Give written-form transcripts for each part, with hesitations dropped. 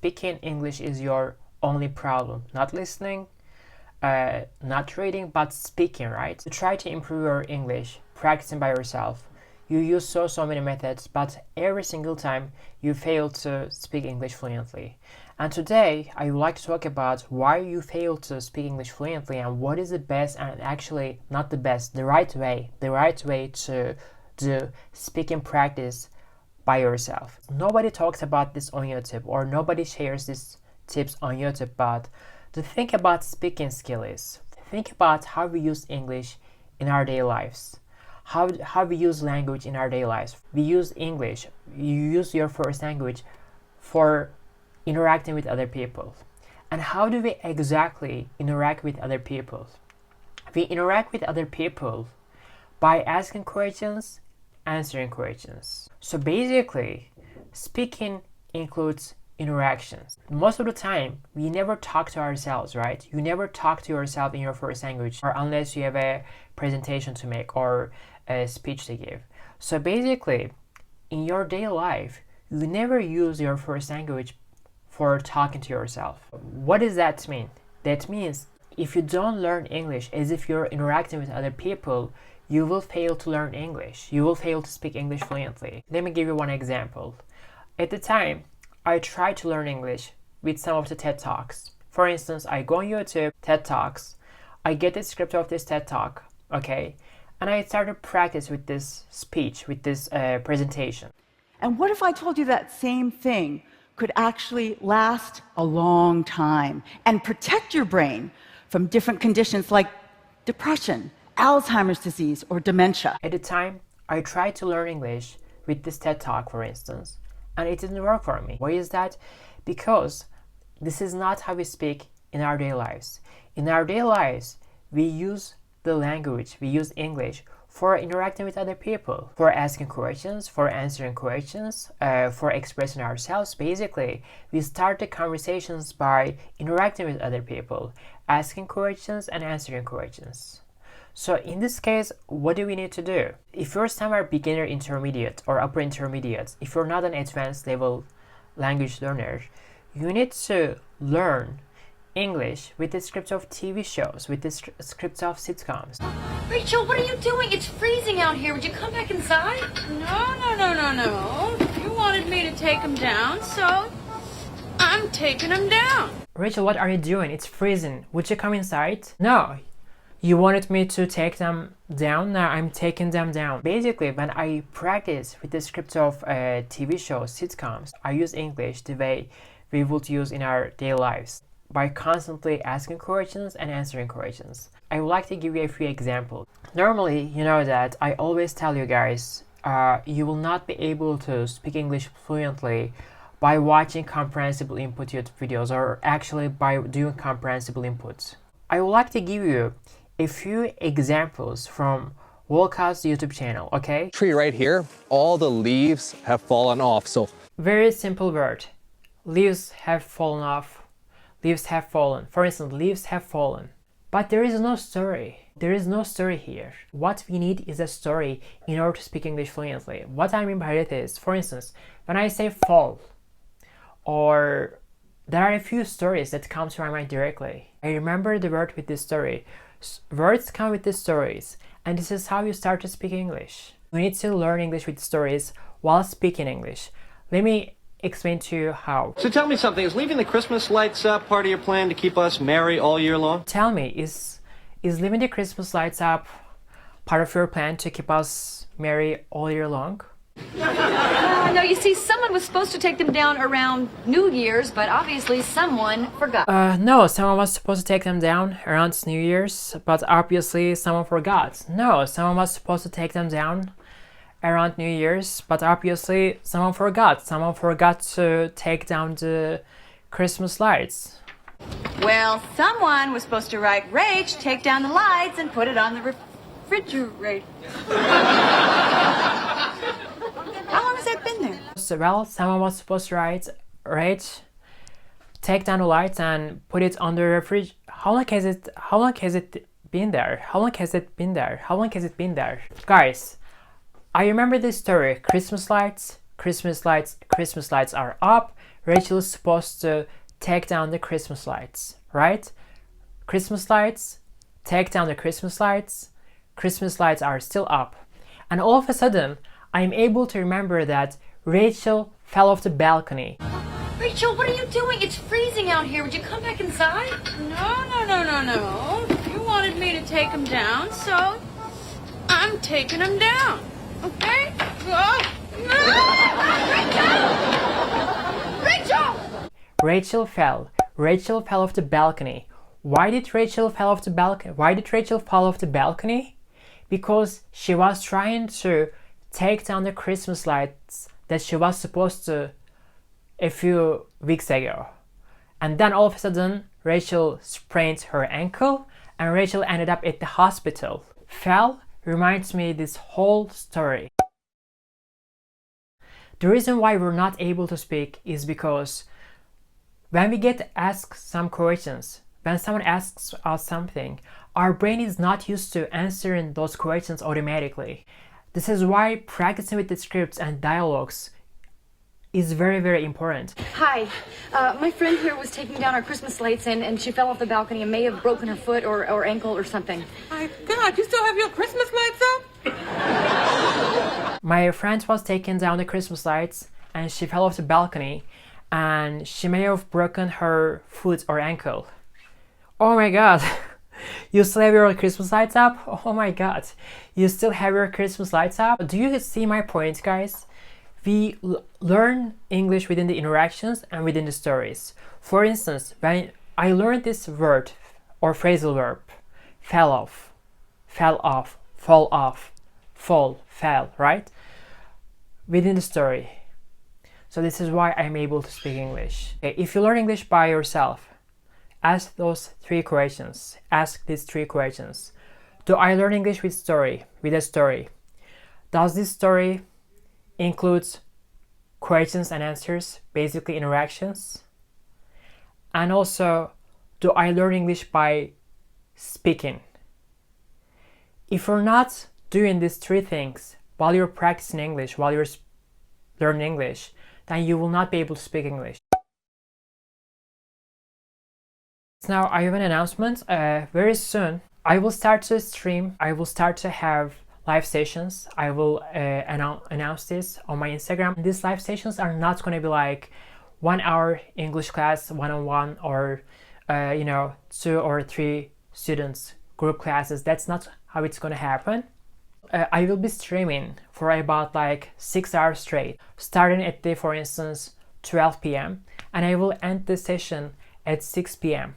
speaking English is your only problem, not listening, not reading, but speaking, right? You try to improve your English, practicing by yourself. You use so many methods, but every single time you fail to speak English fluently. And today, I would like to talk about why you fail to speak English fluently and what is the best, and actually not the best, the right way to do speaking practice by yourself. Nobody talks about this on YouTube, or nobody shares these tips on YouTube, but the thing about speaking skill is, think about how we use English in our daily lives. How we use language in our daily lives. We use English, you use your first language for interacting with other people. And how do we exactly interact with other people? We interact with other people by asking questions, answering questions. So basically, speaking includes interactions. Most of the time, we never talk to ourselves, right? You never talk to yourself in your first language, or unless you have a presentation to make or a speech to give. So basically, in your daily life, you never use your first language for talking to yourself. What does that mean? That means if you don't learn English as if you're interacting with other people, you will fail to learn English. You will fail to speak English fluently. Let me give you one example. At the time, I tried to learn English with some of the TED Talks. For instance, I go on YouTube, TED Talks, I get the script of this TED Talk, okay? And I started practice with this speech, with this presentation. And what if I told you that same thing could actually last a long time and protect your brain from different conditions like depression, Alzheimer's disease, or dementia? At the time, I tried to learn English with this TED Talk, for instance, and it didn't work for me. Why is that? Because this is not how we speak in our daily lives. In our daily lives, we use the language, we use English for interacting with other people, for asking questions, for answering questions, for expressing ourselves. Basically, we start the conversations by interacting with other people, asking questions and answering questions. So in this case, what do we need to do? If you're somewhere beginner intermediate or upper intermediate, if you're not an advanced level language learner, you need to learn English with the scripts of TV shows, with the scripts of sitcoms. Rachel, what are you doing? It's freezing out here. Would you come back inside? No. You wanted me to take him down, so I'm taking him down. Rachel, what are you doing? It's freezing. Would you come inside? No. You wanted me to take them down? Now I'm taking them down. Basically, when I practice with the scripts of TV shows, sitcoms, I use English the way we would use in our daily lives, by constantly asking questions and answering questions. I would like to give you a few examples. Normally, you know that I always tell you guys, you will not be able to speak English fluently by watching Comprehensible Input YouTube videos, or actually by doing Comprehensible Input. I would like to give you a few examples from Wolcott's YouTube channel, okay? Tree right here, all the leaves have fallen off, so... Very simple word. Leaves have fallen off. Leaves have fallen. For instance, leaves have fallen. But there is no story. There is no story here. What we need is a story in order to speak English fluently. What I mean by that is, for instance, when I say fall, or there are a few stories that come to my mind directly. I remember the word with this story. Words come with the stories, and this is how you start to speak English. You need to learn English with stories while speaking English. Let me explain to you how. So tell me something, is leaving the Christmas lights up part of your plan to keep us merry all year long? Tell me, is leaving the Christmas lights up part of your plan to keep us merry all year long? No, you see, someone was supposed to take them down around New Year's, but obviously someone forgot. No, someone was supposed to take them down around New Year's, but obviously someone forgot. No, someone was supposed to take them down around New Year's, but obviously someone forgot. Someone forgot to take down the Christmas lights. Well, someone was supposed to write, Rach, take down the lights and put it on the refrigerator. How long has that been there? So, well, someone was supposed to write, Rach, take down the lights and put it on the refrigerator. How long has it been there? How long has it been there? How long has it been there? Guys, I remember this story. Christmas lights are up, Rachel is supposed to take down the Christmas lights, right? Christmas lights, take down the Christmas lights. Christmas lights are still up. And all of a sudden, I'm able to remember that Rachel fell off the balcony. Rachel, what are you doing? It's freezing out here. Would you come back inside? No. You wanted me to take him down, so I'm taking him down. Okay? Rachel! Rachel fell off the balcony. Why did Rachel fall off the balcony? Why did Rachel fall off the balcony? Because she was trying to take down the Christmas lights that she was supposed to a few weeks ago. And then all of a sudden, Rachel sprained her ankle and Rachel ended up at the hospital. Fell reminds me this whole story. The reason why we're not able to speak is because when we get asked some questions, when someone asks us something, our brain is not used to answering those questions automatically. This is why practicing with the scripts and dialogues is very, very important. Hi. My friend here was taking down our Christmas lights and she fell off the balcony and may have broken her foot or ankle or something. My God, you still have your Christmas lights up? My friend was taking down the Christmas lights and she fell off the balcony and she may have broken her foot or ankle. Oh my God. You still have your Christmas lights up? Oh my God. You still have your Christmas lights up? Do you see my point, guys? We learn English within the interactions and within the stories. For instance, when I learned this word or phrasal verb, fell off, fall off, fall, fell, right? Within the story. So this is why I'm able to speak English. Okay, if you learn English by yourself, ask these three questions. Do I learn English with a story? Does this story include questions and answers, basically interactions? And also, do I learn English by speaking? If you're not doing these three things while you're practicing English, while you're learning English, then you will not be able to speak English. Now I have an announcement. Very soon I will start to stream. I will start to have live sessions. I will announce this on my Instagram. These live sessions are not going to be like 1 hour English class one-on-one or 2 or 3 students group classes. That's not how it's going to happen. I will be streaming for about like 6 hours straight, starting at the, for instance, 12 p.m. and I will end the session at 6 p.m.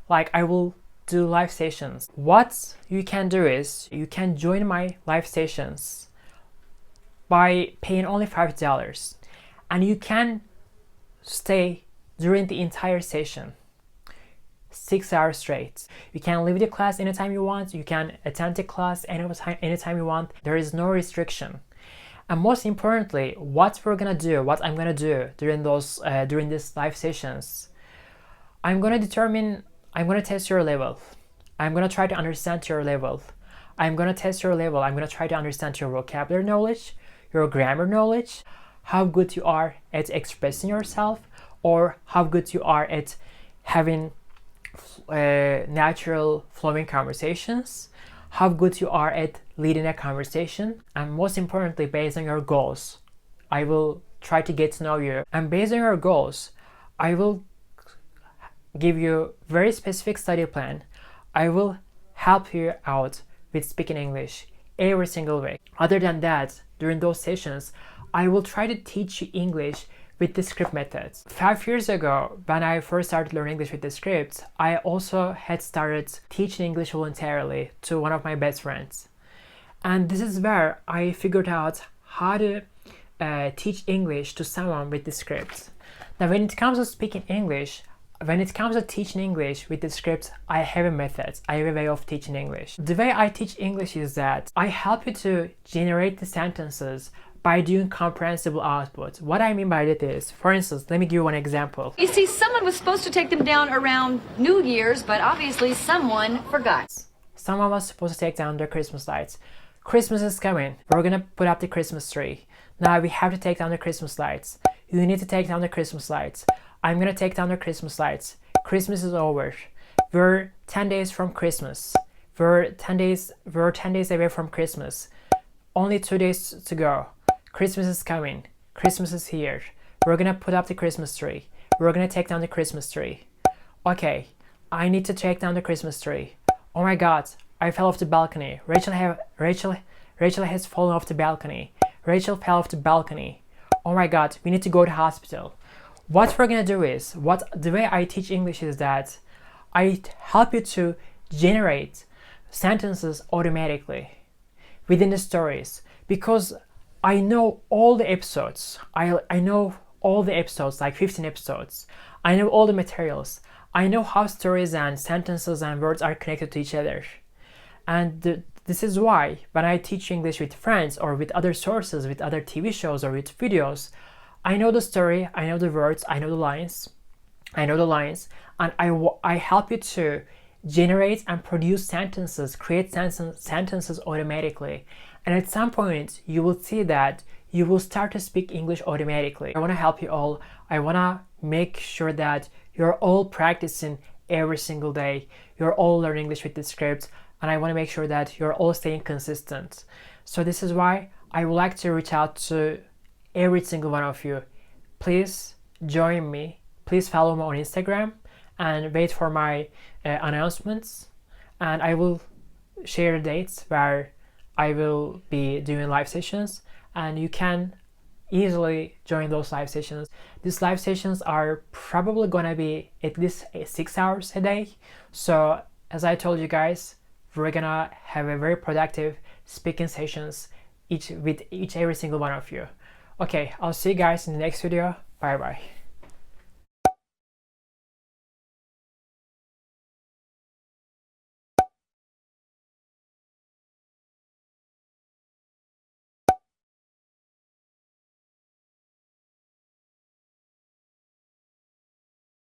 Like I will do live sessions. What you can do is you can join my live sessions by paying only $5 and you can stay during the entire session 6 hours straight. You can leave the class anytime you want. You can attend the class anytime you want. There is no restriction. And most importantly, what I'm gonna do during these live sessions, I'm gonna test your level. I'm gonna try to understand your level. I'm gonna test your level. I'm gonna try to understand your vocabulary knowledge, your grammar knowledge, how good you are at expressing yourself, or how good you are at having natural flowing conversations, how good you are at leading a conversation, and most importantly, based on your goals, I will try to get to know you. And based on your goals, I will give you very specific study plan. I will help you out with speaking English every single week. Other than that, during those sessions, I will try to teach you English with the script methods. 5 years ago, when I first started learning English with the scripts, I also had started teaching English voluntarily to one of my best friends. And this is where I figured out how to teach English to someone with the scripts. Now, when it comes to speaking English, when it comes to teaching English with the scripts, I have a method. I have a way of teaching English. The way I teach English is that I help you to generate the sentences by doing comprehensible output. What I mean by that is, for instance, let me give you one example. You see, someone was supposed to take them down around New Year's, but obviously someone forgot. Someone was supposed to take down their Christmas lights. Christmas is coming. We're gonna put up the Christmas tree. Now we have to take down the Christmas lights. You need to take down the Christmas lights. I'm gonna take down the Christmas lights. Christmas is over. We're 10 days from Christmas. We're 10 days away from Christmas. Only 2 days to go. Christmas is coming. Christmas is here. We're gonna put up the Christmas tree. We're gonna take down the Christmas tree. Okay, I need to take down the Christmas tree. Oh my God, I fell off the balcony. Rachel has fallen off the balcony. Rachel fell off the balcony. Oh my God, we need to go to hospital. What we're gonna do is, the way I teach English is that I help you to generate sentences automatically within the stories, because I know all the episodes. I know all the episodes, like 15 episodes. I know all the materials. I know how stories and sentences and words are connected to each other. And this is why when I teach English with friends or with other sources, with other TV shows or with videos, I know the story, I know the words, I know the lines, and I help you to generate and produce sentences, create sentences automatically. And at some point, you will see that you will start to speak English automatically. I want to help you all. I want to make sure that you're all practicing every single day. You're all learning English with the script, and I want to make sure that you're all staying consistent. So this is why I would like to reach out to every single one of you. Please join me. Please follow me on Instagram and wait for my announcements. And I will share dates where I will be doing live sessions, and you can easily join those live sessions. These live sessions are probably gonna be at least 6 hours a day. So as I told you guys, we're gonna have a very productive speaking sessions with every single one of you. Okay, I'll see you guys in the next video. Bye bye.